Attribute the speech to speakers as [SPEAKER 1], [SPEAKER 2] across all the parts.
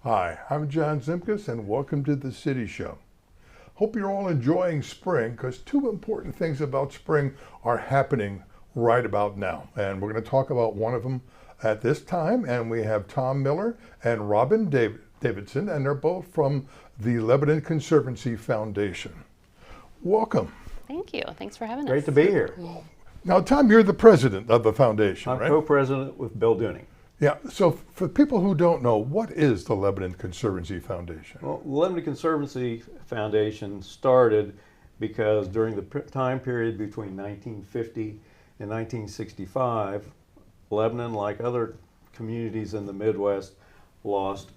[SPEAKER 1] Hi, I'm John Zimkus and welcome to the City Show. Hope you're all enjoying spring because two important things about spring are happening right about now. And we're going to talk about one of them at this time. And we have Tom Miller and Robin Davidson, and they're both from the Lebanon Conservancy Foundation. Welcome.
[SPEAKER 2] Thank you. Thanks for having us.
[SPEAKER 3] Great to be here.
[SPEAKER 1] Now, Tom, you're the president of the foundation,
[SPEAKER 3] I'm
[SPEAKER 1] right?
[SPEAKER 3] co-president with Bill Dooning.
[SPEAKER 1] Yeah, so for people who don't know, what is the Lebanon Conservancy Foundation?
[SPEAKER 3] Well, the Lebanon Conservancy Foundation started because during the time period between 1950 and 1965, Lebanon, like other communities in the Midwest, lost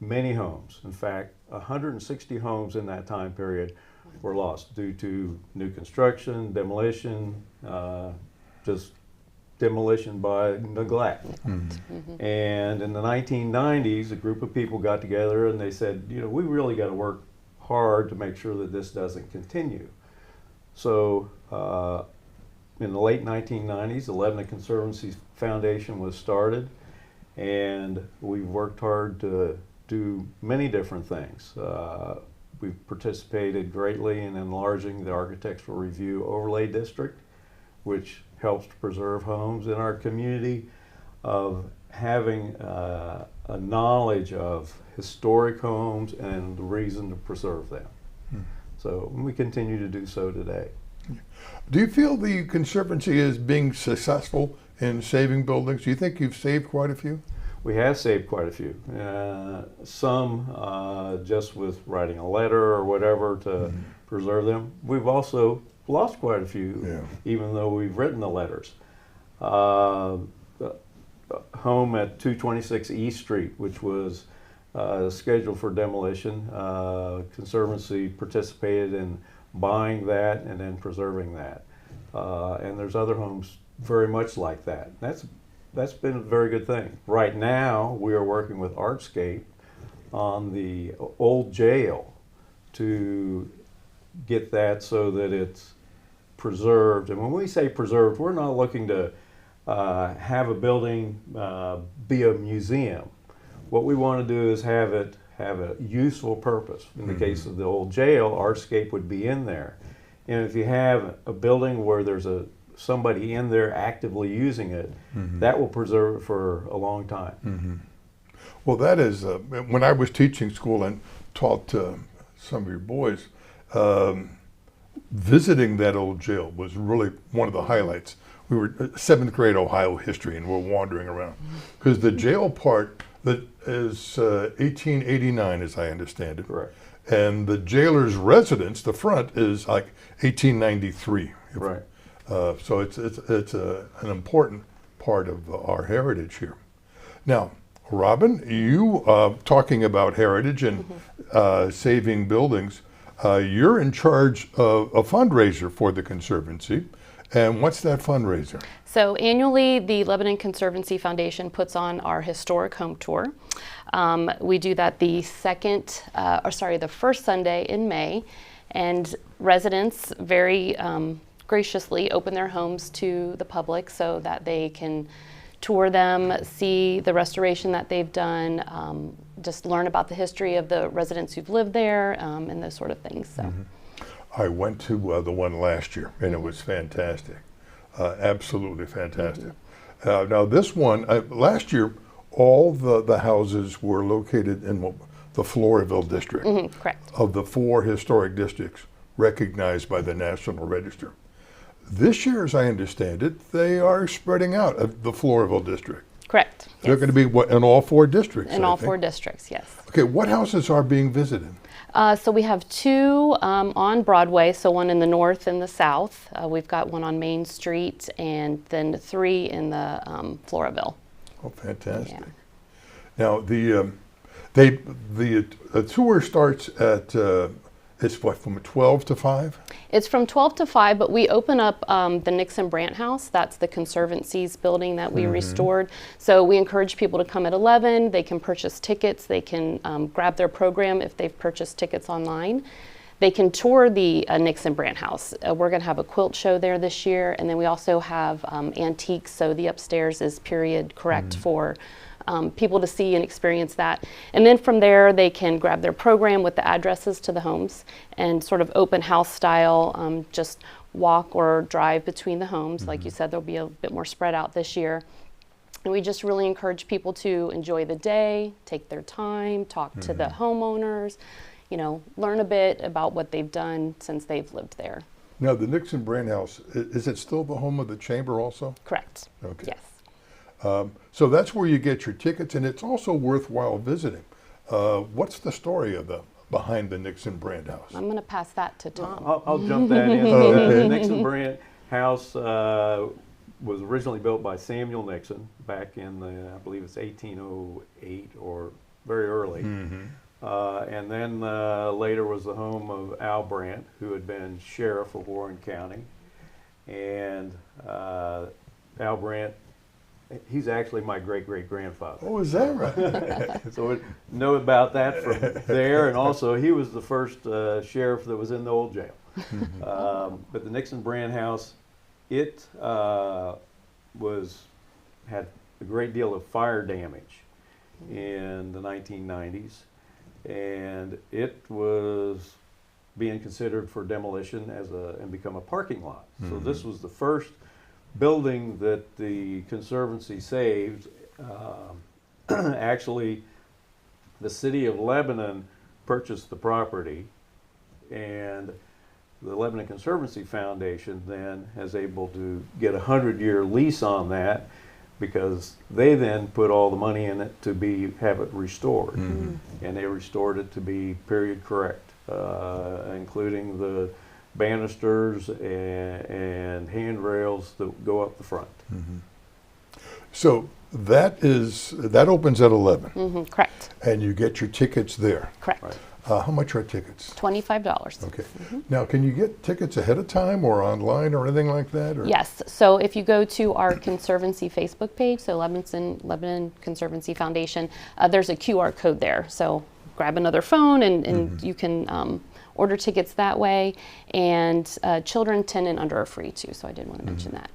[SPEAKER 3] many homes. In fact, 160 homes in that time period were lost due to new construction, demolition, just demolition by neglect. And in the 1990s, a group of people got together and they said, you know, we really got to work hard to make sure that this doesn't continue. So in the late 1990s, the Lebanon Conservancy Foundation was started, and we've worked hard to do many different things. We've participated greatly in enlarging the Architectural Review Overlay District, which helps to preserve homes in our community, of having a knowledge of historic homes and the reason to preserve them. So we continue to do so today.
[SPEAKER 1] Do you feel the Conservancy is being successful in saving buildings? Do you think you've saved quite a few?
[SPEAKER 3] We have saved quite a few. Some just with writing a letter or whatever to preserve them. We've also lost quite a few, even though we've written the letters. Home at 226 East Street, which was scheduled for demolition, Conservancy participated in buying that and then preserving that. And there's other homes very much like that. That's been a very good thing. Right now, we are working with Artscape on the old jail to get that so that it's preserved. And when we say preserved, we're not looking to have a building be a museum. What we want to do is have a useful purpose. In the case of the old jail, Artscape would be in there. And if you have a building where there's somebody in there actively using it, that will preserve it for a long time.
[SPEAKER 1] Well, that is, when I was teaching school and taught some of your boys, visiting that old jail was really one of the highlights. We were 7th grade Ohio history and we're wandering around. Because the jail part that is 1889, as I understand it.
[SPEAKER 3] Correct.
[SPEAKER 1] And the jailer's residence, the front, is like 1893.
[SPEAKER 3] Right.
[SPEAKER 1] So it's an important part of our heritage here. Now, Robin, you talking about heritage and saving buildings, you're in charge of a fundraiser for the Conservancy. And what's that fundraiser?
[SPEAKER 2] So annually, the Lebanon Conservancy Foundation puts on our historic home tour. We do that the first Sunday in May, and residents very graciously open their homes to the public so that they can tour them, see the restoration that they've done, just learn about the history of the residents who've lived there, and those sort of things. So.
[SPEAKER 1] I went to the one last year, and it was fantastic, absolutely fantastic. Now this one, last year, all the houses were located in the Floraville district.
[SPEAKER 2] Correct.
[SPEAKER 1] Of the 4 historic districts recognized by the National Register. This year, as I understand it, they are spreading out of the Floraville district.
[SPEAKER 2] Correct.
[SPEAKER 1] They're going to be in all 4 districts.
[SPEAKER 2] In all 4 districts, yes.
[SPEAKER 1] Okay, what houses are being visited?
[SPEAKER 2] So we have 2 on Broadway, so one in the north and the south. We've got one on Main Street, and then 3 in the Floraville.
[SPEAKER 1] Oh, fantastic!
[SPEAKER 2] Yeah.
[SPEAKER 1] Now the tour starts at it's what, from 12 to 5?
[SPEAKER 2] It's from 12 to 5, but we open up the Nixon Brandt House. That's the Conservancy's building that we restored. So we encourage people to come at 11. They can purchase tickets. They can grab their program if they've purchased tickets online. They can tour the Nixon Brandt House. We're going to have a quilt show there this year, and then we also have antiques. So the upstairs is period correct for people to see and experience that. And then from there, they can grab their program with the addresses to the homes and sort of open house style, just walk or drive between the homes. Like you said, there'll be a bit more spread out this year. And we just really encourage people to enjoy the day, take their time, talk to the homeowners, you know, learn a bit about what they've done since they've lived there.
[SPEAKER 1] Now, the Nixon Brand House, is it still the home of the chamber also?
[SPEAKER 2] Correct.
[SPEAKER 1] Okay.
[SPEAKER 2] Yes.
[SPEAKER 1] So that's where you get your tickets, and it's also worthwhile visiting. What's the story of behind the Nixon Brand House?
[SPEAKER 2] I'm going to pass that to Tom.
[SPEAKER 3] I'll jump that in. The Nixon Brand House was originally built by Samuel Nixon back in I believe it's 1808 or very early. And then later was the home of Al Brandt, who had been sheriff of Warren County. And Al Brandt, he's actually my great-great-grandfather.
[SPEAKER 1] Oh, is that right?
[SPEAKER 3] So know about that from there. And also, he was the first sheriff that was in the old jail. But the Nixon Brand House, it had a great deal of fire damage in the 1990s. And it was being considered for demolition and become a parking lot. So this was the first building that the Conservancy saved. Actually, the city of Lebanon purchased the property, and the Lebanon Conservancy Foundation then is able to get a 100-year lease on that, because they then put all the money in it to have it restored. And they restored it to be period correct, including the banisters and handrails that go up the front.
[SPEAKER 1] So that opens at 11.
[SPEAKER 2] Correct.
[SPEAKER 1] And you get your tickets there.
[SPEAKER 2] Correct.
[SPEAKER 3] Right.
[SPEAKER 1] How much are tickets?
[SPEAKER 2] $25.
[SPEAKER 1] Okay. Now, can you get tickets ahead of time or online or anything like that? Or?
[SPEAKER 2] Yes. So if you go to our Conservancy Facebook page, so Lebanon Conservancy Foundation, there's a QR code there. So grab another phone and you can order tickets that way. And children 10 and under are free too. So I did want to mention that.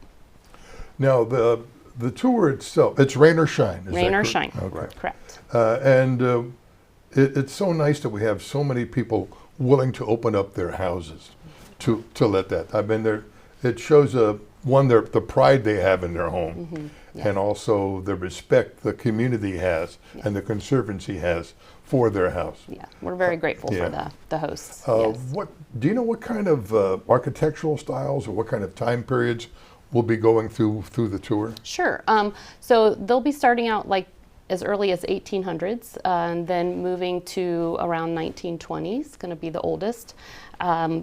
[SPEAKER 1] Now, the tour itself, it's rain or shine. Is
[SPEAKER 2] Rain
[SPEAKER 1] that
[SPEAKER 2] or
[SPEAKER 1] correct?
[SPEAKER 2] shine.
[SPEAKER 1] Okay.
[SPEAKER 2] Correct.
[SPEAKER 1] And it's so nice that we have so many people willing to open up their houses to let that. I've been there. It shows the pride they have in their home, and also the respect the community has and the Conservancy has for their house.
[SPEAKER 2] Yeah, we're very grateful for the hosts. Yes.
[SPEAKER 1] What do you know? What kind of architectural styles or what kind of time periods will be going through the tour?
[SPEAKER 2] Sure. So they'll be starting out like as early as 1800s, and then moving to around 1920s, going to be the oldest.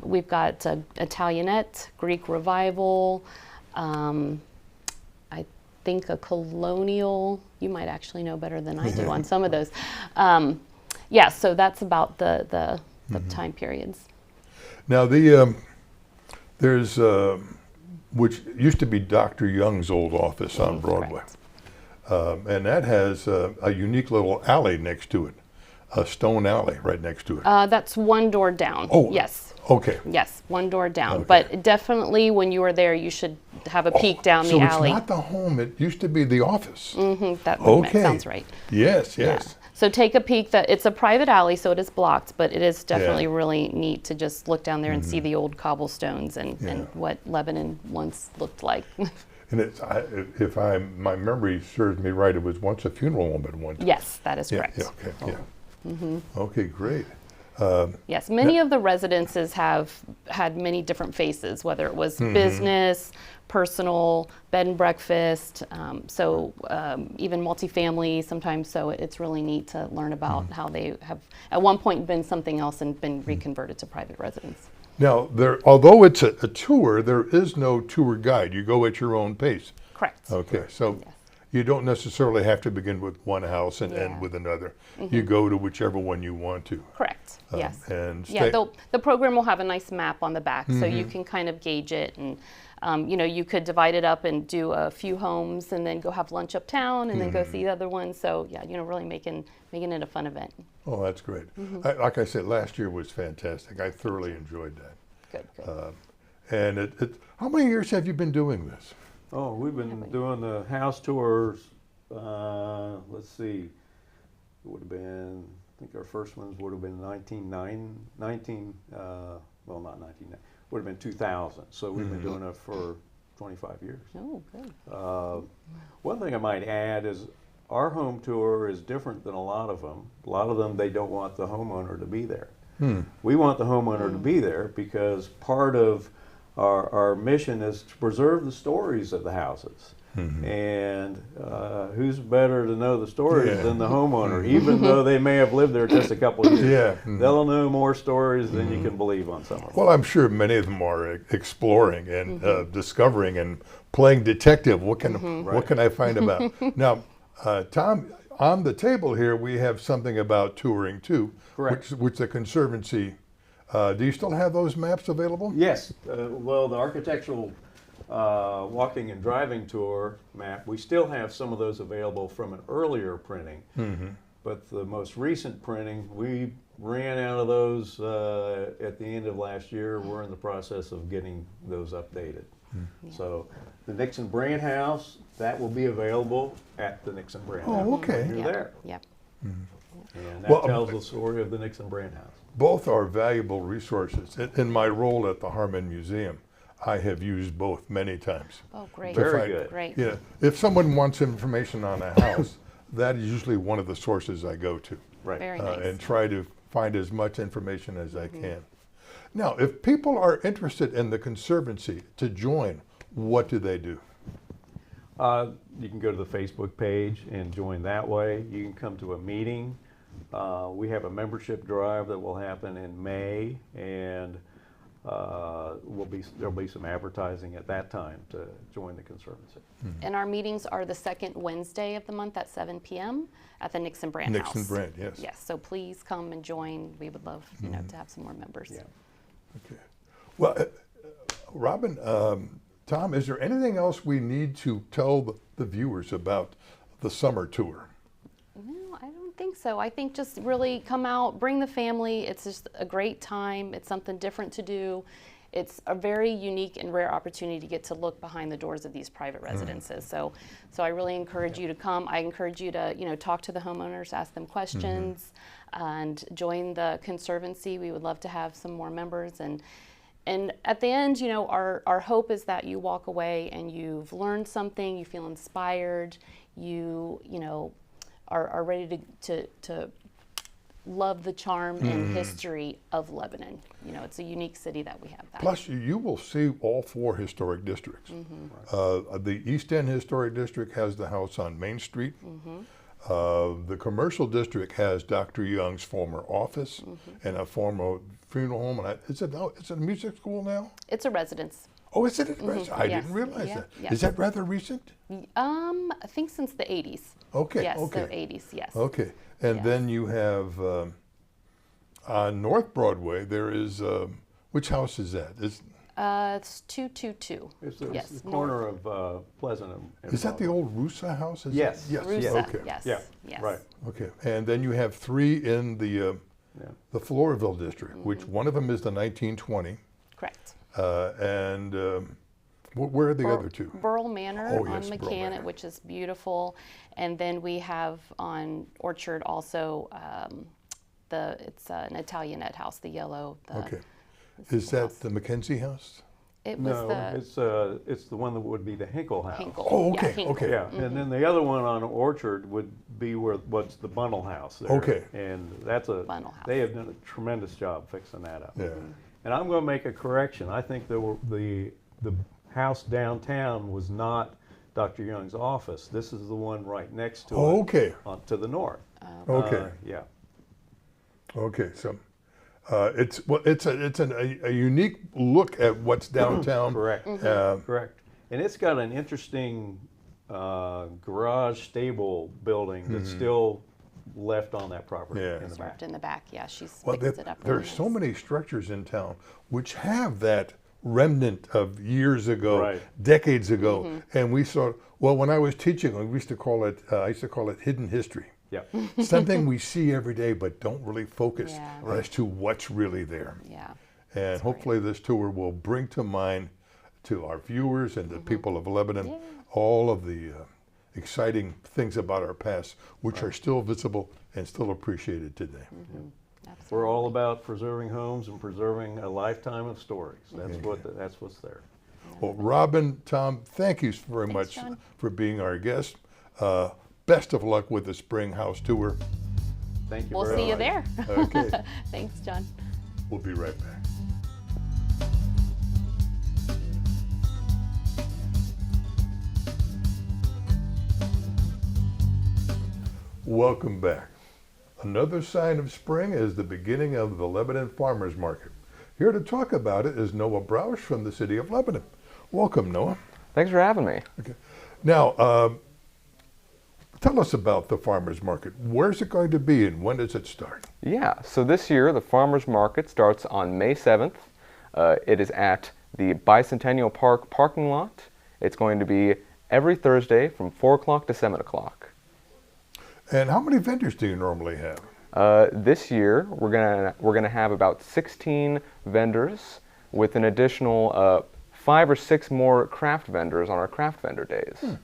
[SPEAKER 2] We've got Italianate, Greek Revival, I think a colonial. You might actually know better than I do on some of those. Yeah, so that's about the time periods.
[SPEAKER 1] Now there's which used to be Dr. Young's old office on Broadway.
[SPEAKER 2] Correct.
[SPEAKER 1] And that has a unique little alley next to it, a stone alley right next to it.
[SPEAKER 2] That's one door down.
[SPEAKER 1] Oh,
[SPEAKER 2] yes.
[SPEAKER 1] Okay.
[SPEAKER 2] Yes, one door down.
[SPEAKER 1] Okay.
[SPEAKER 2] But definitely when you are there, you should have a peek down the alley.
[SPEAKER 1] So it's not the home, it used to be the office.
[SPEAKER 2] That
[SPEAKER 1] Okay.
[SPEAKER 2] sounds right.
[SPEAKER 1] Yes,
[SPEAKER 2] Yeah.
[SPEAKER 1] yes.
[SPEAKER 2] So take a peek. It's a private alley, so it is blocked, but it is definitely really neat to just look down there and see the old cobblestones and what Lebanon once looked like.
[SPEAKER 1] And if my memory serves me right, it was once a funeral home at one time.
[SPEAKER 2] Yes, that is
[SPEAKER 1] Yeah,
[SPEAKER 2] correct.
[SPEAKER 1] yeah, okay, yeah. Okay, great.
[SPEAKER 2] Yes, many of the residences have had many different faces, whether it was business, personal, bed and breakfast, even multifamily sometimes. So it's really neat to learn about how they have at one point been something else and been reconverted to private residence.
[SPEAKER 1] Now, although it's a tour, there is no tour guide. You go at your own pace.
[SPEAKER 2] Correct.
[SPEAKER 1] Okay, so
[SPEAKER 2] Yes.
[SPEAKER 1] you don't necessarily have to begin with one house and end with another. You go to whichever one you want to.
[SPEAKER 2] Correct. Yes.
[SPEAKER 1] And
[SPEAKER 2] The program will have a nice map on the back, so you can kind of gauge it, and you could divide it up and do a few homes, and then go have lunch uptown, and then go see the other ones. So really making it a fun event.
[SPEAKER 1] Oh, that's great. Like I said, last year was fantastic. I thoroughly enjoyed that.
[SPEAKER 2] Good.
[SPEAKER 1] And how many years have you been doing this?
[SPEAKER 3] Oh, we've been doing the house tours, let's see, it would have been, I think our first ones would have been well, not 1990, would have been 2000. So we've been doing it for 25 years.
[SPEAKER 2] Oh, good.
[SPEAKER 3] One thing I might add is our home tour is different than a lot of them. A lot of them, they don't want the homeowner to be there. We want the homeowner to be there because part of our mission is to preserve the stories of the houses. And who's better to know the stories than the homeowner? Even though they may have lived there just a couple of years, they'll know more stories than you can believe on some of them.
[SPEAKER 1] Well, I'm sure many of them are exploring and discovering and playing detective. What can I find about? Now, Tom, on the table here we have something about touring too, which the Conservancy. Do you still have those maps available?
[SPEAKER 3] Yes. Well, the architectural walking and driving tour map, we still have some of those available from an earlier printing. But the most recent printing, we ran out of those at the end of last year. We're in the process of getting those updated. So the Nixon Brand House, that will be available at the Nixon Brand House.
[SPEAKER 1] Oh, okay.
[SPEAKER 3] When you're there.
[SPEAKER 2] Yep.
[SPEAKER 3] And that tells the story of the Nixon Brand House.
[SPEAKER 1] Both are valuable resources. In my role at the Harmon Museum, I have used both many times.
[SPEAKER 2] Oh, great.
[SPEAKER 3] Very good.
[SPEAKER 2] Great.
[SPEAKER 1] Yeah, if someone wants information on a house, that is usually one of the sources I go to.
[SPEAKER 3] Right.
[SPEAKER 2] Very nice.
[SPEAKER 1] And try to find as much information as I can. Now, if people are interested in the Conservancy to join, what do they do?
[SPEAKER 3] You can go to the Facebook page and join that way. You can come to a meeting. We have a membership drive that will happen in May, and there'll be some advertising at that time to join the Conservancy.
[SPEAKER 2] And our meetings are the second Wednesday of the month at 7 p.m. at the Nixon Brand House.
[SPEAKER 1] Nixon Brand, yes.
[SPEAKER 2] Yes, so please come and join. We would love to have some more members.
[SPEAKER 3] Yeah.
[SPEAKER 1] Okay. Well, Robin, Tom, is there anything else we need to tell the viewers about the summer tour?
[SPEAKER 2] No, I don't think so. I think just really come out, bring the family. It's just a great time. It's something different to do. It's a very unique and rare opportunity to get to look behind the doors of these private residences. So I really encourage you to come. I encourage you to, talk to the homeowners, ask them questions, and join the Conservancy. We would love to have some more members. And at the end, our hope is that you walk away and you've learned something, you feel inspired, you are ready to love the charm and history of Lebanon. It's a unique city that we have that.
[SPEAKER 1] Plus, you will see all 4 historic districts. The East End Historic District has the house on Main Street. The Commercial District has Dr. Young's former office and a former funeral home. And is it a music school now?
[SPEAKER 2] It's a residence.
[SPEAKER 1] Oh, is it a residence? I didn't realize that.
[SPEAKER 2] Yeah.
[SPEAKER 1] Is that rather recent?
[SPEAKER 2] I think since the 80s.
[SPEAKER 1] Okay.
[SPEAKER 2] Yes,
[SPEAKER 1] okay.
[SPEAKER 2] so 80s, yes.
[SPEAKER 1] Okay. And then you have on North Broadway, there is, which house is that?
[SPEAKER 2] It's 222.
[SPEAKER 3] It's
[SPEAKER 2] yes,
[SPEAKER 3] the corner of Pleasant and
[SPEAKER 1] Is that the old Rusa house?
[SPEAKER 3] Yes.
[SPEAKER 1] Yes.
[SPEAKER 2] Rusa,
[SPEAKER 1] Okay.
[SPEAKER 2] yes.
[SPEAKER 3] Yeah,
[SPEAKER 2] Yes.
[SPEAKER 3] right.
[SPEAKER 1] Okay. And then you have 3 in the Floresville district, which one of them is the 1920.
[SPEAKER 2] Correct.
[SPEAKER 1] And where are the other 2?
[SPEAKER 2] Burl Manor
[SPEAKER 1] Oh,
[SPEAKER 2] on
[SPEAKER 1] yes, Burl
[SPEAKER 2] Mechanic,
[SPEAKER 1] Manor.
[SPEAKER 2] which is beautiful. And then we have on Orchard also it's an Italianate house, the yellow.
[SPEAKER 1] Okay. Is that the Mackenzie house?
[SPEAKER 2] It was
[SPEAKER 3] No, it's the one that would be the Hinkle house.
[SPEAKER 2] Hinkle.
[SPEAKER 1] Oh, okay,
[SPEAKER 2] Yeah, Hinkle.
[SPEAKER 1] okay.
[SPEAKER 3] Yeah, and then the other one on Orchard would be what's the Bunnell house there.
[SPEAKER 1] Okay.
[SPEAKER 3] And that's
[SPEAKER 2] Bunnell house.
[SPEAKER 3] they have done a tremendous job fixing that up.
[SPEAKER 1] Yeah.
[SPEAKER 3] And I'm going to make a correction. I think the house downtown was not Dr. Young's office. This is the one right next to
[SPEAKER 1] Oh,
[SPEAKER 3] it.
[SPEAKER 1] okay.
[SPEAKER 3] To the north.
[SPEAKER 1] Okay.
[SPEAKER 3] Yeah.
[SPEAKER 1] Okay. So it's a unique look at what's downtown.
[SPEAKER 3] Correct. Correct. And it's got an interesting garage stable building that's still left on that property
[SPEAKER 1] Yeah.
[SPEAKER 3] in the back.
[SPEAKER 2] Marked in the back. Yeah, she's
[SPEAKER 1] Well,
[SPEAKER 2] fixed it up.
[SPEAKER 1] there's
[SPEAKER 2] really
[SPEAKER 1] so
[SPEAKER 2] nice.
[SPEAKER 1] many structures in town which have that remnant of years ago,
[SPEAKER 3] Right.
[SPEAKER 1] decades ago, and we saw. Well, when I was teaching, we used to call it. I used to call it hidden history.
[SPEAKER 3] Yeah.
[SPEAKER 1] Something we see every day, but don't really focus
[SPEAKER 2] Yeah.
[SPEAKER 1] as to what's really there.
[SPEAKER 2] Yeah.
[SPEAKER 1] And hopefully, this tour will bring to mind to our viewers and the people of Lebanon all of the exciting things about our past, which are still visible and still appreciated today.
[SPEAKER 3] We're all about preserving homes and preserving a lifetime of stories. That's what's there.
[SPEAKER 1] Well, Robin, Tom, thank you very much
[SPEAKER 2] John.
[SPEAKER 1] for being our guest. Best of luck with the Spring House Tour.
[SPEAKER 3] Thank you
[SPEAKER 2] We'll
[SPEAKER 3] very
[SPEAKER 2] see you
[SPEAKER 3] much.
[SPEAKER 2] there.
[SPEAKER 1] Okay.
[SPEAKER 2] Thanks, John.
[SPEAKER 1] We'll be right back. Welcome back. Another sign of spring is the beginning of the Lebanon Farmers Market. Here to talk about it is Noah Brausch from the city of Lebanon. Welcome, Noah.
[SPEAKER 4] Thanks for having me.
[SPEAKER 1] Okay. Now, tell us about the Farmers Market. Where's it going to be and when does it start?
[SPEAKER 4] Yeah, so this year the Farmers Market starts on May 7th. It is at the Bicentennial Park parking lot. It's going to be every Thursday from 4 o'clock to 7 o'clock.
[SPEAKER 1] And how many vendors do you normally have?
[SPEAKER 4] This year we're gonna have about 16 vendors with an additional 5 or 6 more craft vendors on our craft vendor days.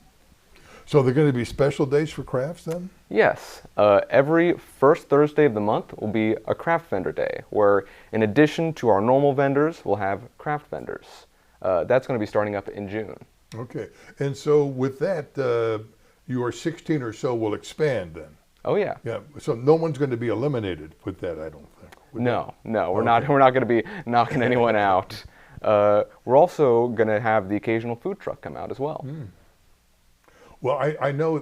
[SPEAKER 1] So they're going to be special days for crafts then?
[SPEAKER 4] Yes, every first Thursday of the month will be a craft vendor day, where in addition to our normal vendors, we'll have craft vendors. That's going to be starting up in June.
[SPEAKER 1] Okay. And so with that, your 16 or so will expand then?
[SPEAKER 4] Oh yeah.
[SPEAKER 1] Yeah. So no one's going to be eliminated with that, I don't think.
[SPEAKER 4] No, we're not going to be knocking anyone out. We're also going to have the occasional food truck come out as well.
[SPEAKER 1] Well, I know,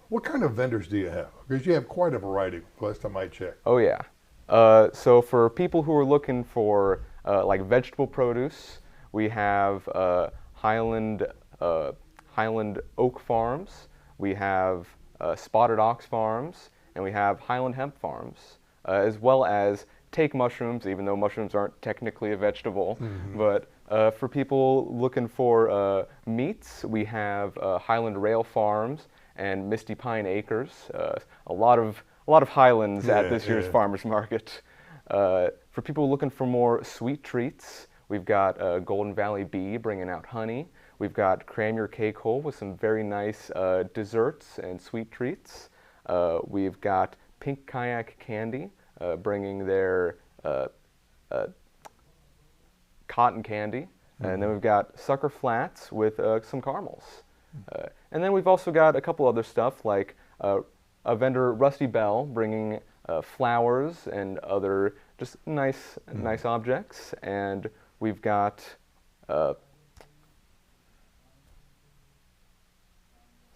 [SPEAKER 1] what kind of vendors do you have? Because you have quite a variety, last time I checked.
[SPEAKER 4] Oh yeah. So for people who are looking for like vegetable produce, we have Highland Oak Farms, we have Spotted Ox Farms, and we have Highland Hemp Farms, as well as Take mushrooms, even though mushrooms aren't technically a vegetable. But for people looking for meats, we have Highland Rail Farms and Misty Pine Acres. A lot of Highlands at this year's farmers market. For people looking for more sweet treats, we've got Golden Valley Bee bringing out honey. We've got Cram Your Cake Hole with some very nice desserts and sweet treats. We've got Pink Kayak Candy bringing their cotton candy. And then we've got Sucker Flats with some caramels. And then we've also got a couple other stuff like a vendor, Rusty Bell, bringing flowers and other just nice objects. And we've got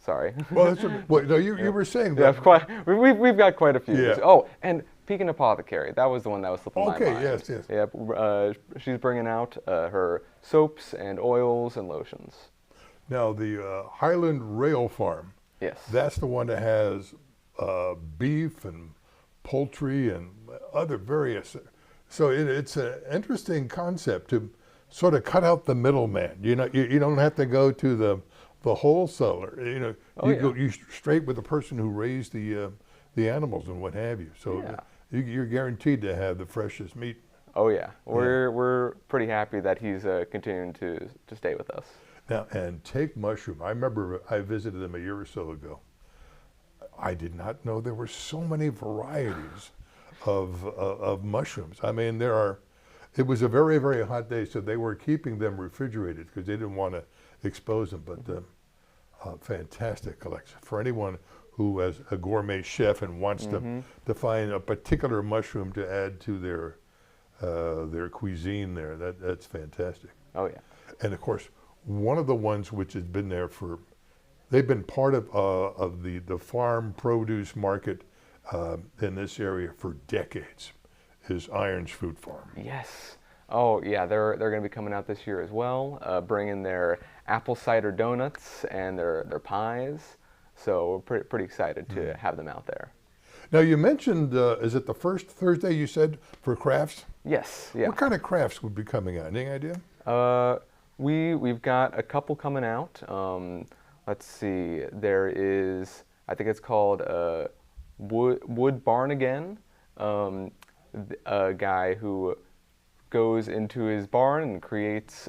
[SPEAKER 4] sorry.
[SPEAKER 1] Well, that's no, you were saying that.
[SPEAKER 4] Yeah, we've got quite a few.
[SPEAKER 1] Yeah.
[SPEAKER 4] Oh, and Pekin Apothecary, that was the one that was slipping my mind.
[SPEAKER 1] Okay, yes.
[SPEAKER 4] Yeah, she's bringing out her soaps and oils and lotions.
[SPEAKER 1] Now, the Highland Rail Farm,
[SPEAKER 4] Yes.
[SPEAKER 1] that's the one that has beef and poultry and other various. So it's an interesting concept to sort of cut out the middleman. You know, you don't have to go to the wholesaler. You know, you straight with the person who raised the animals and what have you. So you're guaranteed to have the freshest meat.
[SPEAKER 4] Oh yeah, we're pretty happy that he's continuing to stay with us.
[SPEAKER 1] Now, and Take Mushroom. I remember I visited them a year or so ago. I did not know there were so many varieties of mushrooms. I mean, it was a very, very hot day, so they were keeping them refrigerated because they didn't want to expose them. But fantastic collection for anyone who is a gourmet chef and wants to find a particular mushroom to add to their cuisine there. That's fantastic.
[SPEAKER 4] Oh yeah.
[SPEAKER 1] And of course, one of the ones which has been there they've been part of the farm produce market in this area for decades, is Irons Food Farm.
[SPEAKER 4] Yes. Oh yeah, they're going to be coming out this year as well, bringing their apple cider donuts and their pies. So we're pretty excited to have them out there.
[SPEAKER 1] Now you mentioned, is it the first Thursday you said for crafts?
[SPEAKER 4] Yes. Yeah.
[SPEAKER 1] What kind of crafts would be coming out? Any idea?
[SPEAKER 4] We've got a couple coming out. Let's see. There is, I think it's called Wood Barn Again. A guy who goes into his barn and creates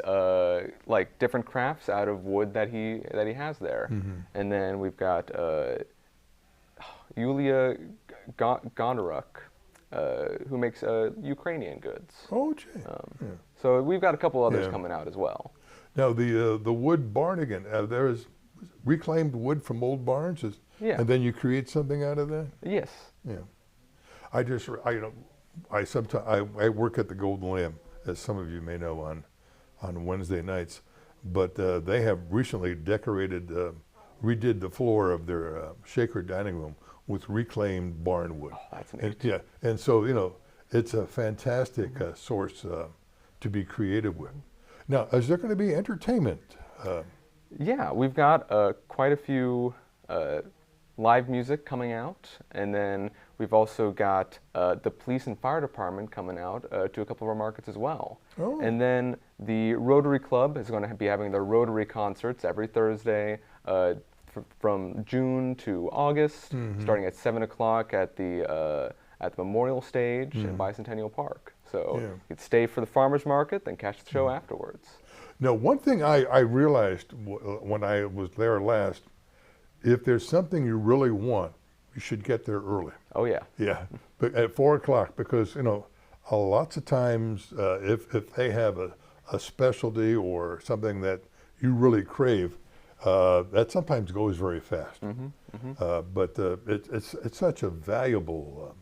[SPEAKER 4] like different crafts out of wood that he has there. And then we've got Yulia Gondaruk, who makes Ukrainian goods.
[SPEAKER 1] Oh, gee.
[SPEAKER 4] So we've got a couple others coming out as well.
[SPEAKER 1] Now the wood barn again. There is reclaimed wood from old barns, and then you create something out of that.
[SPEAKER 4] Yes.
[SPEAKER 1] Yeah. I sometimes work at the Golden Lamb, as some of you may know, on Wednesday nights, but they have recently decorated, redid the floor of their shaker dining room with reclaimed barn wood.
[SPEAKER 4] Oh, that's neat.
[SPEAKER 1] And so it's a fantastic source to be creative with. Now, is there going to be entertainment?
[SPEAKER 4] Yeah, we've got quite a few live music coming out, and then we've also got the police and fire department coming out to a couple of our markets as well.
[SPEAKER 1] Oh.
[SPEAKER 4] And then the Rotary Club is going to be having their Rotary concerts every Thursday from June to August, starting at 7 o'clock at the Memorial Stage in Bicentennial Park. So you could stay for the farmers market, then catch the show afterwards.
[SPEAKER 1] Now, one thing I realized when I was there last, if there's something you really want, you should get there early.
[SPEAKER 4] Oh yeah.
[SPEAKER 1] Yeah, but at 4 o'clock, because lots of times if they have a specialty or something that you really crave, that sometimes goes very fast. But it's such a valuable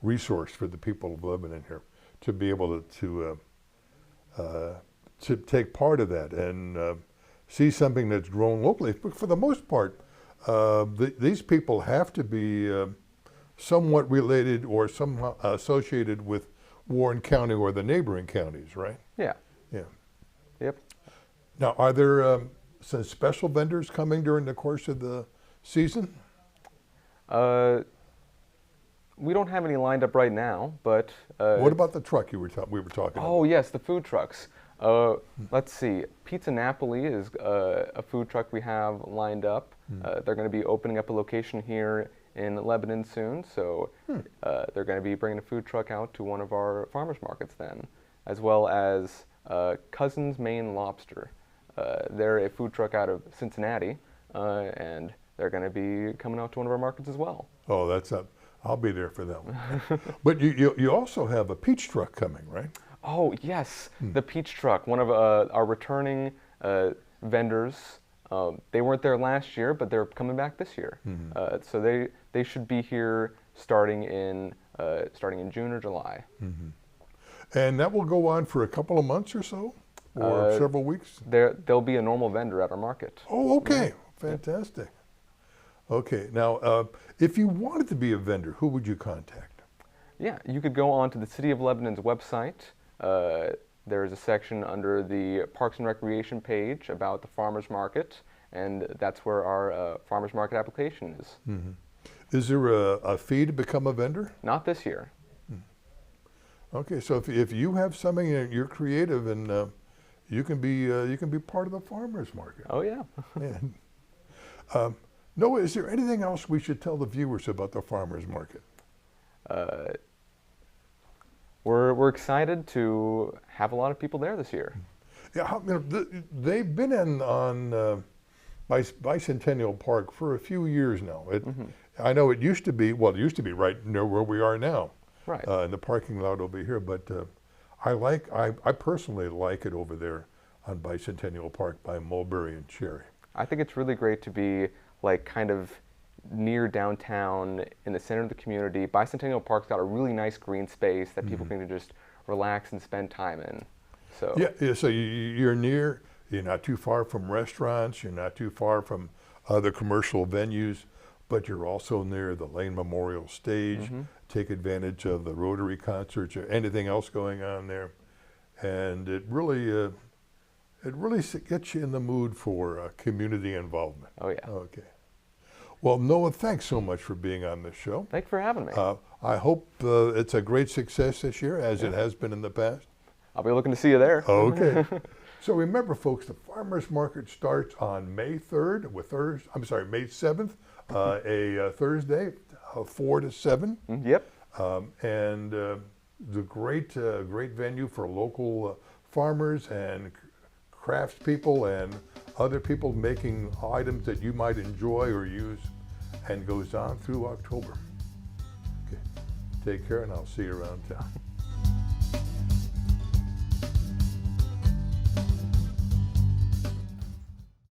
[SPEAKER 1] resource for the people of Lebanon here to be able to take part of that and see something that's grown locally. But for the most part, these people have to be somewhat related or somehow associated with Warren County or the neighboring counties, right?
[SPEAKER 4] Yeah.
[SPEAKER 1] Yeah.
[SPEAKER 4] Yep.
[SPEAKER 1] Now, are there some special vendors coming during the course of the season?
[SPEAKER 4] We don't have any lined up right now, but
[SPEAKER 1] What about the truck we were talking about?
[SPEAKER 4] oh yes, the food trucks. Let's see. Pizza Napoli is a food truck we have lined up. They're going to be opening up a location here in Lebanon soon, so they're going to be bringing a food truck out to one of our farmers markets then, as well as Cousins Maine Lobster. They're a food truck out of Cincinnati, and they're going to be coming out to one of our markets as well.
[SPEAKER 1] Oh, that's up. I'll be there for that one. But you also have a peach truck coming, right?
[SPEAKER 4] Oh yes, the peach truck, one of our returning vendors. They weren't there last year, but they're coming back this year. So they should be here starting in June or July.
[SPEAKER 1] And that will go on for a couple of months or so, or several weeks?
[SPEAKER 4] There'll be a normal vendor at our market.
[SPEAKER 1] Oh, okay. Fantastic. Okay. Now, if you wanted to be a vendor, who would you contact?
[SPEAKER 4] Yeah, you could go on to the City of Lebanon's website. There's a section under the Parks and Recreation page about the farmers market, and that's where our farmers market application is.
[SPEAKER 1] Is there a fee to become a vendor?
[SPEAKER 4] Not this year.
[SPEAKER 1] Okay, so if you have something that you're creative and you can be part of the farmers market.
[SPEAKER 4] Oh yeah.
[SPEAKER 1] And, Noah, is there anything else we should tell the viewers about the farmers market?
[SPEAKER 4] We're excited to have a lot of people there this year.
[SPEAKER 1] Yeah, they've been on Bicentennial Park for a few years now. I know it used to be right near where we are now,
[SPEAKER 4] Right.
[SPEAKER 1] In the parking lot over here. But I personally like it over there on Bicentennial Park by Mulberry and Cherry.
[SPEAKER 4] I think it's really great to be like kind of near downtown in the center of the community. Bicentennial Park's got a really nice green space that people can just relax and spend time in. So
[SPEAKER 1] Yeah, so you're near, you're not too far from restaurants, you're not too far from other commercial venues, but you're also near the Lane Memorial Stage. Take advantage of the Rotary concerts or anything else going on there. And it really gets you in the mood for community involvement.
[SPEAKER 4] Oh yeah.
[SPEAKER 1] Okay. Well, Noah, thanks so much for being on this show.
[SPEAKER 4] Thanks for having me.
[SPEAKER 1] I hope it's a great success this year, as it has been in the past.
[SPEAKER 4] I'll be looking to see you there.
[SPEAKER 1] Okay. So remember, folks, the farmers market starts on May 3rd, May 7th, a Thursday, 4 to 7.
[SPEAKER 4] Yep.
[SPEAKER 1] And It's a great venue for local farmers and craftspeople and other people making items that you might enjoy or use, and goes on through October. Okay. Take care, and I'll see you around town.